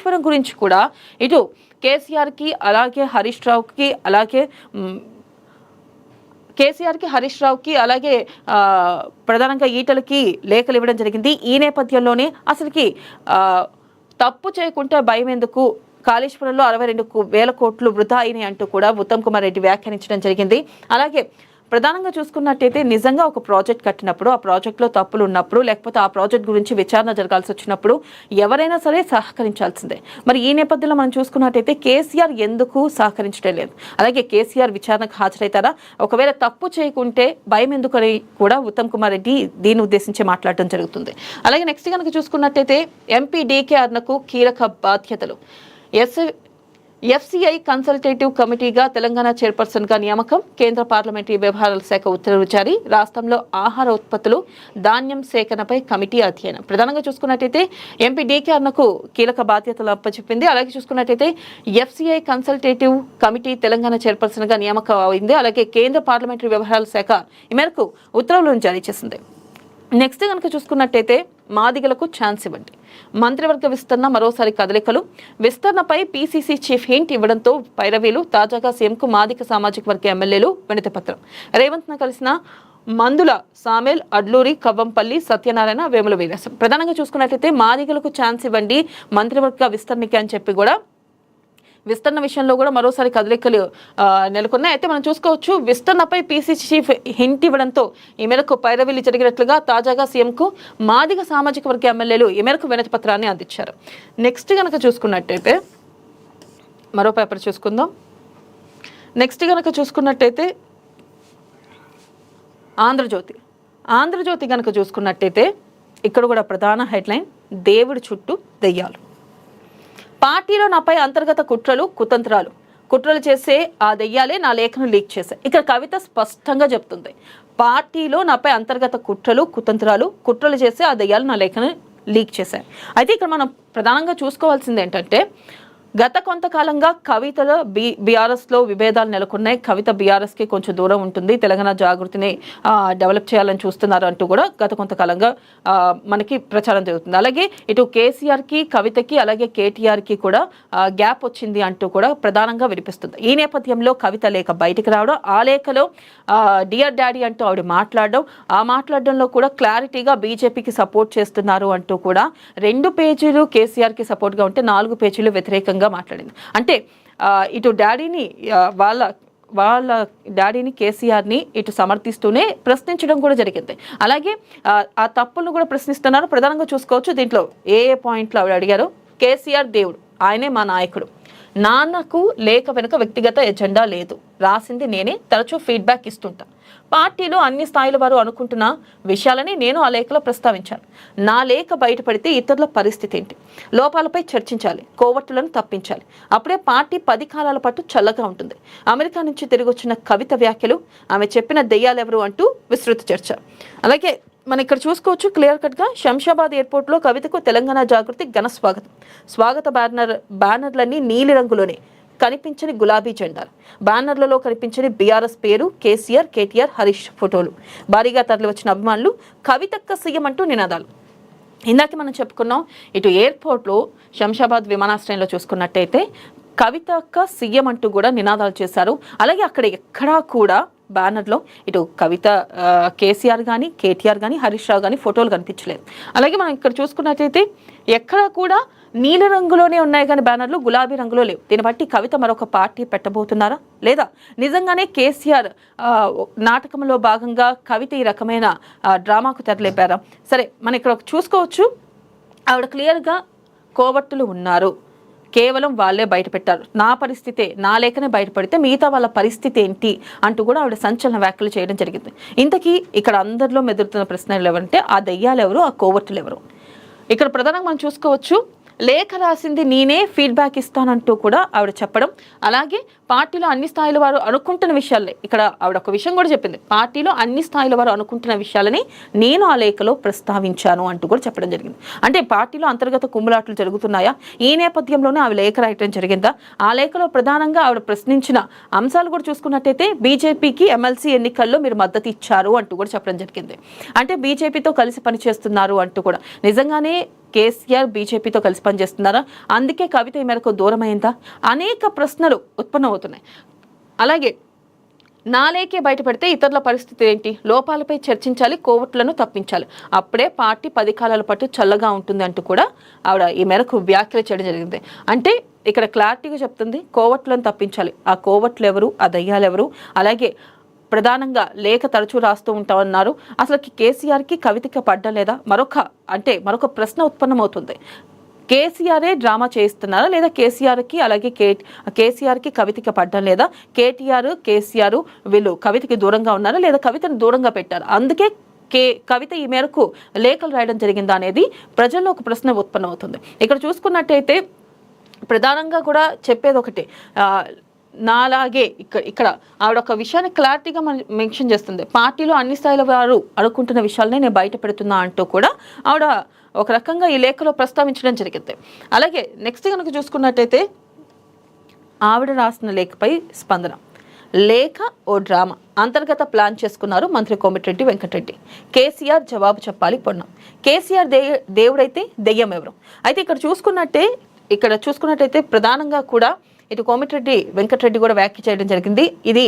కాళేశ్వరం గురించి కూడా ఇటు కేసీఆర్కి అలాగే హరీష్ రావుకి అలాగే హరీష్ రావుకి అలాగే ప్రధానంగా ఈటలకి లేఖలు ఇవ్వడం జరిగింది. ఈ నేపథ్యంలోనే అసలుకి తప్పు చేయకుంటే భయం ఎందుకు, కాళేశ్వరంలో 62,000 కోట్లు వృధా అయినాయి అంటూ కూడా ఉత్తమ్ కుమార్ రెడ్డి వ్యాఖ్యానించడం జరిగింది. అలాగే ప్రధానంగా చూసుకున్నట్టయితే నిజంగా ఒక ప్రాజెక్ట్ కట్టినప్పుడు ఆ ప్రాజెక్టులో తప్పులు ఉన్నప్పుడు లేకపోతే ఆ ప్రాజెక్ట్ గురించి విచారణ జరగాల్సి వచ్చినప్పుడు ఎవరైనా సరే సహకరించాల్సిందే. మరి ఈ నేపథ్యంలో మనం చూసుకున్నట్టయితే కేసీఆర్ ఎందుకు సహకరించడం లేదు, అలాగే కేసీఆర్ విచారణకు హాజరవుతారా, ఒకవేళ తప్పు చేయకుంటే భయం ఎందుకని కూడా ఉత్తమ్ కుమార్ రెడ్డి దీన్ని ఉద్దేశించి మాట్లాడటం జరుగుతుంది. అలాగే నెక్స్ట్ కనుక చూసుకున్నట్టయితే ఎంపీ డీకే అరుణకు కీలక బాధ్యతలు. ఎఫ్సిఐ కన్సల్టేటివ్ కమిటీగా తెలంగాణ చైర్పర్సన్గా నియామకం. కేంద్ర పార్లమెంటరీ వ్యవహారాల శాఖ ఉత్తర్వులు జారీ. రాష్ట్రంలో ఆహార ఉత్పత్తులు ధాన్యం సేకరణపై కమిటీ అధ్యయనం. ప్రధానంగా చూసుకున్నట్టయితే ఎంపీ డీకే అరుణకు కీలక బాధ్యతలు అప్పచెప్పింది. అలాగే చూసుకున్నట్టయితే ఎఫ్సిఐ కన్సల్టేటివ్ కమిటీ తెలంగాణ చైర్పర్సన్గా నియామకం అయింది. అలాగే కేంద్ర పార్లమెంటరీ వ్యవహారాల శాఖ ఈ మేరకు ఉత్తర్వులను జారీ చేసింది. నెక్స్ట్ కనుక చూసుకున్నట్టయితే మాదిగలకు ఛాన్స్ ఇవ్వండి. మంత్రివర్గ విస్తరణ మరోసారి కదలికలు. విస్తరణపై పీసీసీ చీఫ్ హింట్ ఇవ్వడంతో పైరవీలు. తాజాగా సీఎంకు మాదిగ సామాజిక వర్గ ఎమ్మెల్యేలు వినతి పత్రం. రేవంత్ను కలిసిన మందుల సామేల్, అడ్లూరి, కవ్వంపల్లి, సత్యనారాయణ, వేముల వీరేశం. ప్రధానంగా చూసుకున్నట్లయితే మాదిగలకు ఛాన్స్ ఇవ్వండి మంత్రివర్గ విస్తరణకి అని చెప్పి కూడా విస్తరణ విషయంలో కూడా మరోసారి కదలికలు నెలకొన్నాయి. అయితే మనం చూసుకోవచ్చు విస్తరణపై పీసీసీ చీఫ్ హింట్ ఇవ్వడంతో ఈ మేరకు పైరవీలు జరిగినట్లుగా తాజాగా సీఎంకు మాదిగ సామాజిక వర్గ ఎమ్మెల్యేలు ఈ మేరకు వినతి పత్రాన్ని అందించారు. నెక్స్ట్ కనుక చూసుకున్నట్టయితే మరో పేపర్ చూసుకుందాం. నెక్స్ట్ కనుక చూసుకున్నట్టయితే ఆంధ్రజ్యోతి కనుక చూసుకున్నట్టయితే ఇక్కడ కూడా ప్రధాన హెడ్లైన్ దేవుడి చుట్టూ దెయ్యాలు. పార్టీలో నాపై అంతర్గత కుట్రలు చేసే ఆ దెయ్యాలే నా లేఖను లీక్ చేశాయి. ఇక్కడ కవిత స్పష్టంగా చెప్తుంది, పార్టీలో నాపై అంతర్గత కుట్రలు చేసే ఆ దెయ్యాలు నా లేఖను లీక్ చేశాయి. అయితే ఇక్కడ మనం ప్రధానంగా చూసుకోవాల్సింది ఏంటంటే గత కొంతకాలంగా కవితలో బీఆర్ఎస్లో విభేదాలు నెలకొన్నాయి. కవిత బీఆర్ఎస్కి కొంచెం దూరం ఉంటుంది, తెలంగాణ జాగృతిని డెవలప్ చేయాలని చూస్తున్నారు అంటూ కూడా గత కొంతకాలంగా మనకి ప్రచారం జరుగుతుంది. అలాగే ఇటు కేసీఆర్కి, కవితకి, అలాగే కేటీఆర్కి కూడా గ్యాప్ వచ్చింది అంటూ కూడా ప్రధానంగా వినిపిస్తుంది. ఈ నేపథ్యంలో కవిత లేఖ బయటికి రావడం, ఆ లేఖలో డియర్ డాడీ అంటూ ఆవిడ మాట్లాడడంలో కూడా క్లారిటీగా బీజేపీకి సపోర్ట్ చేస్తున్నారు అంటూ కూడా 2 పేజీలు కేసీఆర్కి సపోర్ట్గా ఉంటే 4 పేజీలు వ్యతిరేకంగా మాట్లాడింది. అంటే ఇటు డాడీని వాళ్ళ డాడీని కేసీఆర్ని ఇటు సమర్థిస్తూనే ప్రశ్నించడం కూడా జరిగింది. అలాగే ఆ తప్పులను కూడా ప్రశ్నిస్తున్నారు. ప్రధానంగా చూసుకోవచ్చు దీంట్లో ఏ పాయింట్లు ఆవిడ అడిగారు. కేసీఆర్ దేవుడు, ఆయనే మా నాయకుడు, నాన్నకు లేఖ వెనుక వ్యక్తిగత ఎజెండా లేదు, రాసింది నేనే, తరచూ ఫీడ్బ్యాక్ ఇస్తుంటా, పార్టీలో అన్ని స్థాయిల వారు అనుకుంటున్న విషయాలని నేను ఆ లేఖలో ప్రస్తావించాను, నా లేఖ బయటపడితే ఇతరుల పరిస్థితి ఏంటి, లోపాలపై చర్చించాలి, కోవట్టులను తప్పించాలి, అప్పుడే పార్టీ 10 కాలాల పాటు చల్లగా ఉంటుంది. అమెరికా నుంచి తిరిగి వచ్చిన కవిత వ్యాఖ్యలు, ఆమె చెప్పిన దెయ్యాలెవరు అంటూ విస్తృత చర్చ. అలాగే మనం ఇక్కడ చూసుకోవచ్చు క్లియర్ కట్గా శంషాబాద్ ఎయిర్పోర్ట్లో కవితకు తెలంగాణ జాగృతి ఘన స్వాగత బ్యానర్లన్నీ నీలి రంగులోనే, కనిపించని గులాబీ జెండాలు, బ్యానర్లలో కనిపించని బీఆర్ఎస్ పేరు, కేసీఆర్, కేటీఆర్, హరీష్ ఫోటోలు, భారీగా తరలి వచ్చిన అభిమానులు, కవితక్క సీఎం అంటూ నినాదాలు. ఇందాక మనం చెప్పుకున్నాం ఇటు ఎయిర్పోర్ట్లో శంషాబాద్ విమానాశ్రయంలో చూసుకున్నట్టయితే కవితక్క సీఎం అంటూ కూడా నినాదాలు చేశారు. అలాగే అక్కడ ఎక్కడా కూడా బ్యానర్లో ఇటు కవిత, కేసీఆర్ కానీ, కేటీఆర్ కానీ, హరీష్ రావు కానీ ఫోటోలు కనిపించలేదు. అలాగే మనం ఇక్కడ చూసుకున్నట్టయితే ఎక్కడా కూడా నీలి రంగులోనే ఉన్నాయి కానీ బ్యానర్లు గులాబీ రంగులో లేవు. దీన్ని బట్టి కవిత మరొక పార్టీ పెట్టబోతున్నారా, లేదా నిజంగానే కేసీఆర్ నాటకంలో భాగంగా కవిత ఈ రకమైన డ్రామాకు తెరలేపారా? సరే మనం ఇక్కడ చూసుకోవచ్చు ఆవిడ క్లియర్గా కోవట్టులు ఉన్నారు, కేవలం వాళ్ళే బయట పెట్టారు, నా పరిస్థితే, నా లేఖనే బయటపడితే మిగతా వాళ్ళ పరిస్థితి ఏంటి అంటూ కూడా ఆవిడ సంచలన వ్యాఖ్యలు చేయడం జరిగింది. ఇంతకీ ఇక్కడ అందరిలో మెదులుతున్న ప్రశ్నలు ఎవరంటే ఆ దెయ్యాలు ఎవరు, ఆ కోవట్టులు ఎవరు? ఇక్కడ ప్రధానంగా మనం చూసుకోవచ్చు లేఖ రాసింది నేనే, ఫీడ్బ్యాక్ ఇస్తానంటూ కూడా ఆవిడ చెప్పడం. అలాగే పార్టీలో అన్ని స్థాయిల వారు అనుకుంటున్న విషయాలే, ఇక్కడ ఆవిడ ఒక విషయం కూడా చెప్పింది, పార్టీలో అన్ని స్థాయిల వారు అనుకుంటున్న విషయాలని నేను ఆ లేఖలో ప్రస్తావించాను అంటూ కూడా చెప్పడం జరిగింది. అంటే పార్టీలో అంతర్గత కుమ్ములాట్లు జరుగుతున్నాయా, ఈ నేపథ్యంలోనే ఆవిడ లేఖ రాయటం జరిగిందా? ఆ లేఖలో ప్రధానంగా ఆవిడ ప్రశ్నించిన అంశాలు కూడా చూసుకున్నట్టయితే బీజేపీకి ఎమ్మెల్సీ ఎన్నికల్లో మీరు మద్దతు ఇచ్చారు అంటూ కూడా చెప్పడం జరిగింది. అంటే బీజేపీతో కలిసి పనిచేస్తున్నారు అంటూ కూడా. నిజంగానే కేసీఆర్ బీజేపీతో కలిసి పనిచేస్తున్నారా? అందుకే కవిత ఈ మేరకు దూరమైందా? అనేక ప్రశ్నలు ఉత్పన్నమవుతున్నాయి. అలాగే నాలేకే బయటపడితే ఇతరుల పరిస్థితి ఏంటి? లోపాలపై చర్చించాలి, కోవట్లను తప్పించాలి, అప్పుడే పార్టీ 10 కాలాల పాటు చల్లగా ఉంటుంది అంటూ కూడా ఆవిడ ఈ మేరకు వ్యాఖ్యలు చేయడం జరిగింది. అంటే ఇక్కడ క్లారిటీగా చెప్తుంది, కోవట్లను తప్పించాలి. ఆ కోవట్లు ఎవరు, ఆ దయ్యాలు ఎవరు? అలాగే ప్రధానంగా లేఖ తరచూ రాస్తూ ఉంటామన్నారు. అసలు కేసీఆర్కి కవితకి పడ్డం లేదా? మరొక ప్రశ్న ఉత్పన్నమవుతుంది. కేసీఆరే డ్రామా చేయిస్తున్నారా, లేదా కేసీఆర్కి అలాగే కేసీఆర్కి కవితకి పడ్డం లేదా? కేటీఆర్ కేసీఆర్ వీళ్ళు కవితకి దూరంగా ఉన్నారా, లేదా కవితను దూరంగా పెట్టారు, అందుకే కవిత ఈ మేరకు లేఖలు రాయడం జరిగిందా అనేది ప్రజల్లో ఒక ప్రశ్న ఉత్పన్నమవుతుంది. ఇక్కడ చూసుకున్నట్టయితే ప్రధానంగా కూడా చెప్పేది ఒకటి, నాలాగే ఇక్కడ ఆవిడ ఒక విషయాన్ని క్లారిటీగా మెన్షన్ చేస్తుంది. పార్టీలో అన్ని స్థాయిల వారు అనుకుంటున్న విషయాలనే నేను బయట పెడుతున్నా అంటూ కూడా ఆవిడ ఒక రకంగా ఈ లేఖలో ప్రస్తావించడం జరిగింది. అలాగే నెక్స్ట్ కనుక చూసుకున్నట్టయితే ఆవిడ రాసిన లేఖపై స్పందన. లేఖ ఓ డ్రామా, అంతర్గత ప్లాన్ చేసుకున్నారు మంత్రి కోమటిరెడ్డి వెంకటరెడ్డి. కేసీఆర్ జవాబు చెప్పాలి పొన్నం. కేసీఆర్ దేవుడైతే దెయ్యం ఎవరు? అయితే ఇక్కడ చూసుకున్నట్టయితే ప్రధానంగా కూడా ఇటు కోమటిరెడ్డి వెంకటరెడ్డి కూడా వ్యాఖ్య చేయడం జరిగింది. ఇది